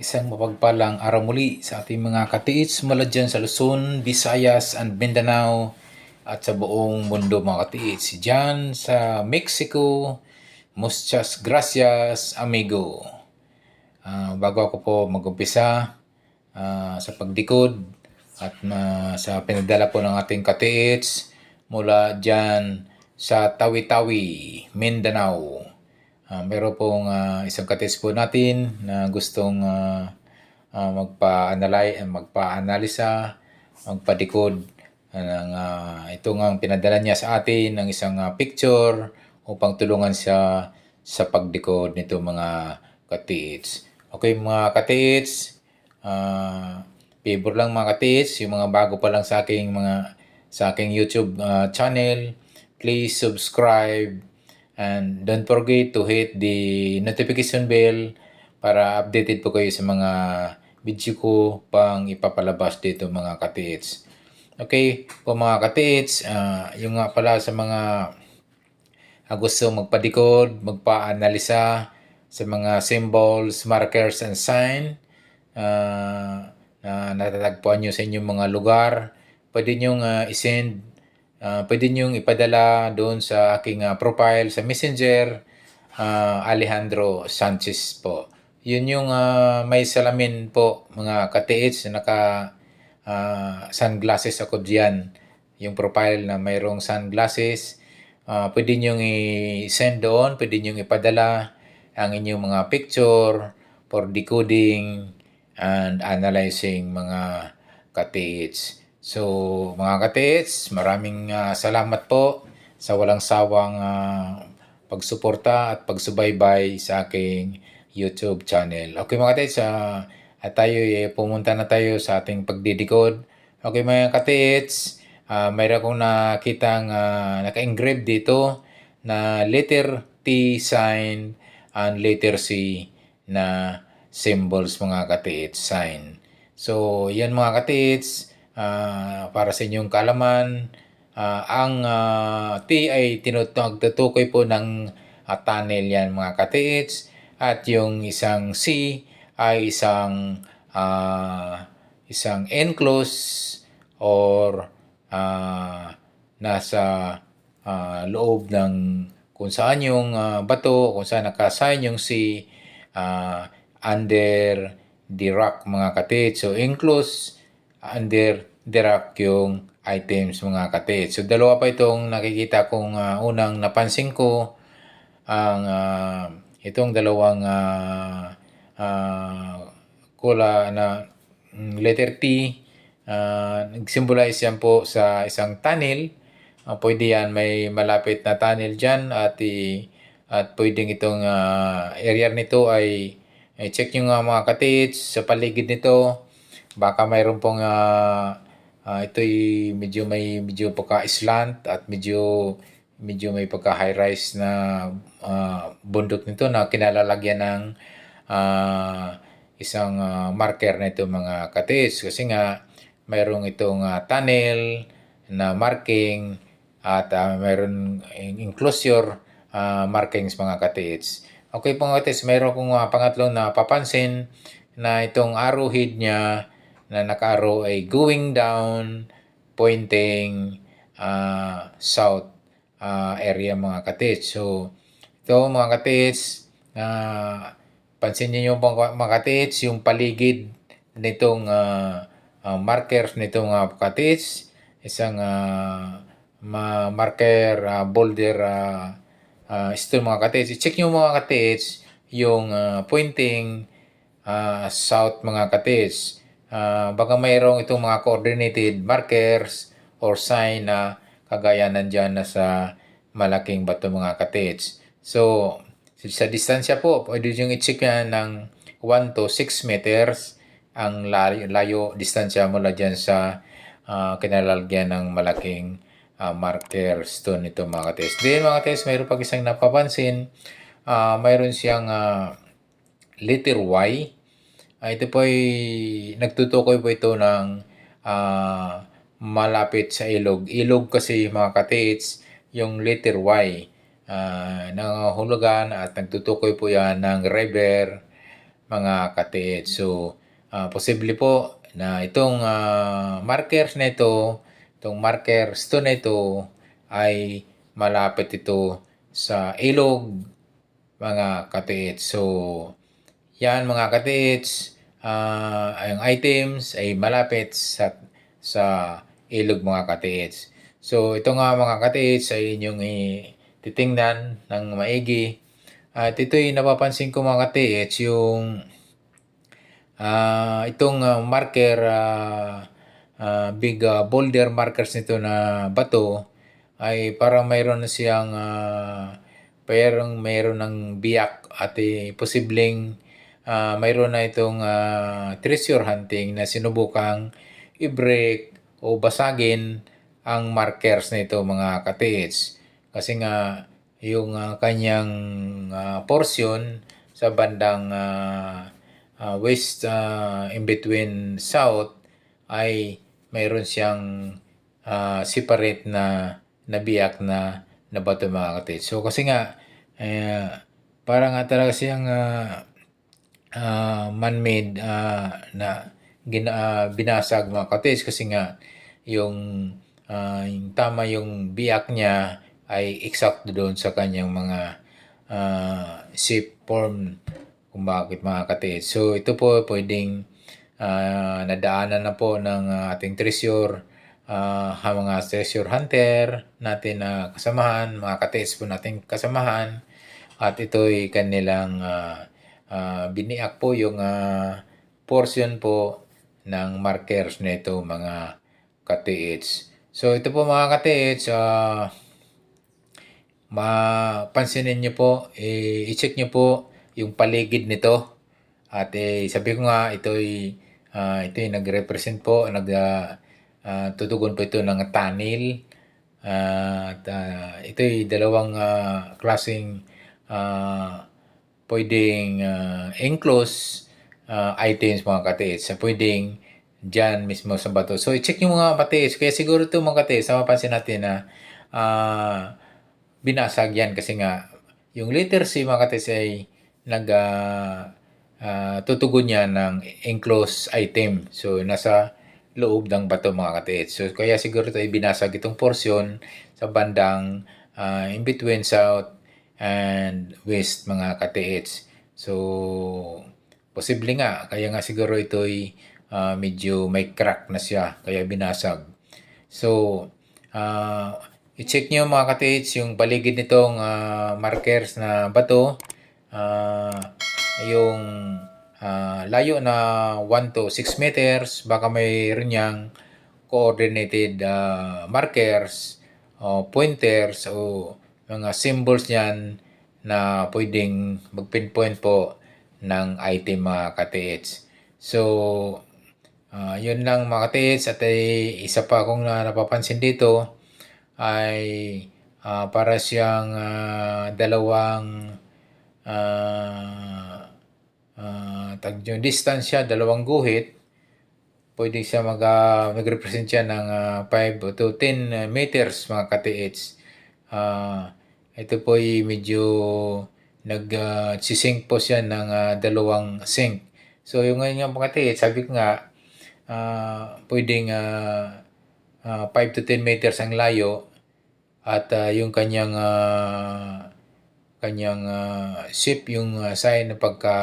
Isang mapagpalang araw muli sa ating mga katiits mula dyan sa Luzon, Visayas, and Mindanao at sa buong mundo mga katiits. Dyan sa Mexico, muchas gracias amigo. Bago ako po mag-umpisa sa pagdikod at sa pinadala po ng ating katiits mula dyan sa Tawi-Tawi, Mindanao. Meron pong isang katiits po natin na gustong magpa-analisa, magpadikod ng ito nga ang pinadala niya sa atin ng isang picture upang tulungan siya sa pagdikod nito mga katiits. Okay mga katiits, favor lang mga katiits, yung mga bago pa lang sa aking YouTube channel, please subscribe and don't forget to hit the notification bell para updated po kayo sa mga video ko pang ipapalabas dito mga katiits. Okay po mga katiits, yung nga pala sa mga gusto magpadikod, magpa-analisa sa mga symbols, markers, and sign na natatagpuan nyo sa inyong mga lugar, pwede nyo isend, pwede nyo ipadala doon sa aking profile sa Messenger, Alejandro Sanchez po. Yun yung may salamin po mga katiits, naka sunglasses ako diyan. Yung profile na mayroong sunglasses, pwede nyo i-send doon, pwede nyo ipadala ang inyong mga picture for decoding and analyzing mga katiits. So mga katiits, maraming salamat po sa walang sawang pagsuporta at pagsubaybay sa aking YouTube channel. Okay mga katiits, at pumunta na tayo sa ating pagdidikod. Okay mga katiits, mayroon akong nakitang naka-engrave dito na letter T sign and letter C na symbols mga katiits, sign. So yan mga katiits, para sa inyong kaalaman, ang T ay tinutukoy po ng tunnel yan mga katiits, at yung isang C ay isang enclose or nasa loob ng kung saan yung bato, kung saan nakasign yung C, under the rock mga katiits. So enclose under the rock yung items mga katiits. So dalawa pa itong nakikita kong unang napansin ko, ang itong dalawang kula na letter T, nag-symbolize yan po sa isang tunnel. Pwede yan, may malapit na tunnel dyan, at pwedeng itong area nito ay check nyo nga mga katiits sa paligid nito. Baka mayroon pong ito'y medyo pagka-slant at medyo may pagka-high rise na bundok nito na kinalalagyan ng isang marker na ito mga katiits, kasi nga mayroong itong tunnel na marking at mayroon enclosure markings mga katiits. Okay po mga katiits, mayroon kong pangatlong napapansin na itong arrowhead niya na naka-arrow ay going down, pointing south area mga katiits. So ito mga katiits, pansin niyo mga katiits, yung paligid nitong markers nitong katiits, isang marker boulder stone mga katiits. I-check nyo mga katiits yung pointing south mga katiits. Baka mayroong itong mga coordinated markers or sign na kagaya nandyan na sa malaking bato mga katiits. So sa distansya po, pwede nyo i-check yan ng 1 to 6 meters ang layo distansya mula dyan sa kinalalagyan ng malaking marker stone nito mga katiits. Then mga katiits, mayroon pag isang napapansin, mayroon siyang letter Y. Ito po ay nagtutukoy po ito ng malapit sa ilog. Ilog kasi mga katiits, yung letter Y. Nangahulugan at nagtutukoy po yan ng river, mga katiits. So, posible po na itong markers na ito, itong marker stone na ito ay malapit ito sa ilog, mga katiits. So, yan mga katiits, ang items ay malapit sa ilog mga katiits. So, ito nga mga katiits ay inyong titingnan ng maigi. At ito'y napapansin ko mga katiits, yung itong marker, big boulder markers nito na bato ay parang mayroon na siyang mayroon ng biyak at posibleng mayroon na itong treasure hunting na sinubukang i-break o basagin ang markers nito mga katiits. Kasi nga yung kanyang portion sa bandang west in between south ay mayroon siyang separate na biyak na bato mga katiits. So kasi nga parang nga talaga siyang man-made na binasag mga katiits kasi nga yung tama yung biyak niya ay eksakto doon sa kanyang mga shape form kung bakit mga katiits. So ito po pwedeng nadaanan na po ng ating treasure, mga treasure hunter natin na kasamahan, mga katiits po nating kasamahan, at ito'y kanilang biniak po yung portion po ng markers nito mga katiits. So ito po mga katiits, mapansinin nyo po, i-check nyo po yung paligid nito. At sabi ko nga, ito'y nag-represent po, tutugon po ito ng tunnel. At ito'y dalawang klaseng pwedeng enclosed items mga katiits. Pwedeng dyan mismo sa bato. So, i-check nyo mga katiits. Kaya siguro ito mga katiits, mapapansin natin na binasag yan kasi nga yung letter C mga katiits ay tutugon niya ng enclosed item. So, nasa loob ng bato mga katiits. So, kaya siguro ito ay binasag itong portion sa bandang in between south and west mga katiits. So, posible nga. Kaya nga siguro ito ay medyo may crack na siya. Kaya binasag. So, i-check nyo mga katiits yung paligid nitong markers na bato. Yung layo na 1 to 6 meters, baka mayroon niyang coordinated markers o pointers o mga symbols niyan na pwedeng mag-pinpoint po ng item mga katiits. So, yun lang mga katiits. At isa pa akong napapansin dito ay para siyang dalawang yung distansya, dalawang guhit. Pwede siya mag-represent siya ng 5 to 10 meters mga katiits. Ito po ay medyo nag-sink po siya ng dalawang sink. So yung ngayon mga katiits, sabi ko nga pwedeng 5 to 10 meters ang layo at yung kanyang shape, yung sign na pagka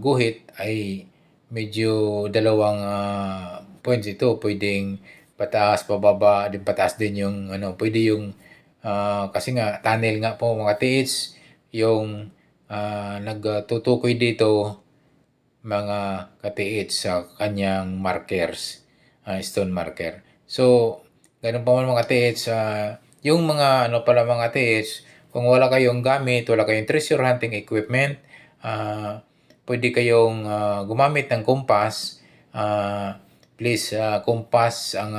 guhit ay medyo dalawang points ito. Pwedeng pataas, pababa, din pataas din yung pwede yung kasi nga tunnel nga po mga katiits yung nagtutukoy dito mga katiits sa kanyang markers, stone marker. So, ganun pa man mga katiits, yung mga pala mga katiits, kung wala kayong gamit, wala kayong treasure hunting equipment, pwede kayong gumamit ng compass. Please, compass ang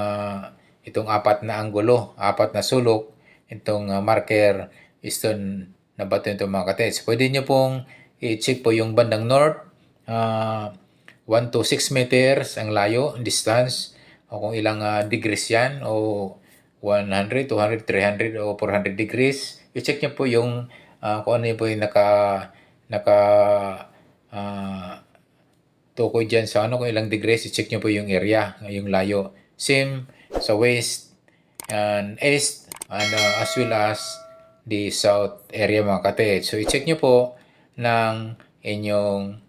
itong 4 na anggulo, 4 na sulok, itong marker stone na bato nito mga katiits. Pwede nyo pong i-check po yung bandang north, 1 to 6 meters ang layo, distance, o kung ilang degrees yan, o 100, 200, 300, o 400 degrees. I-check nyo po yung kung ano po yung tukoy dyan sa kung ilang degrees, i-check nyo po yung area, yung layo. Same sa west and east and as well as the south area mga ka-TH. So i-check nyo po ng inyong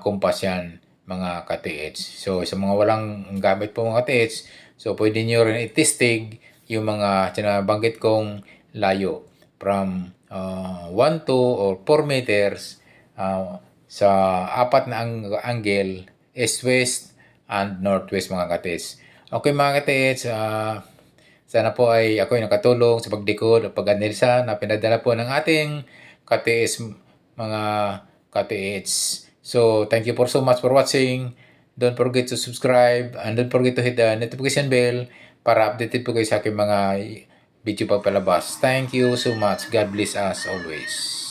compass yan mga ka-TH. So sa mga walang gamit po mga ka-TH, so pwede nyo rin itistig yung mga sinabanggit kong layo from 1, 2 or 4 meters sa apat na angle, east, west, and northwest mga katis. Okay mga katis, sana po ay ako ay nakatulong sa pagdekod o pag-analisa na pinadala po ng ating katis mga katis. So, thank you for so much for watching. Don't forget to subscribe and don't forget to hit the notification bell para updated po kayo sa aking mga video pagpalabas. Thank you so much. God bless us always.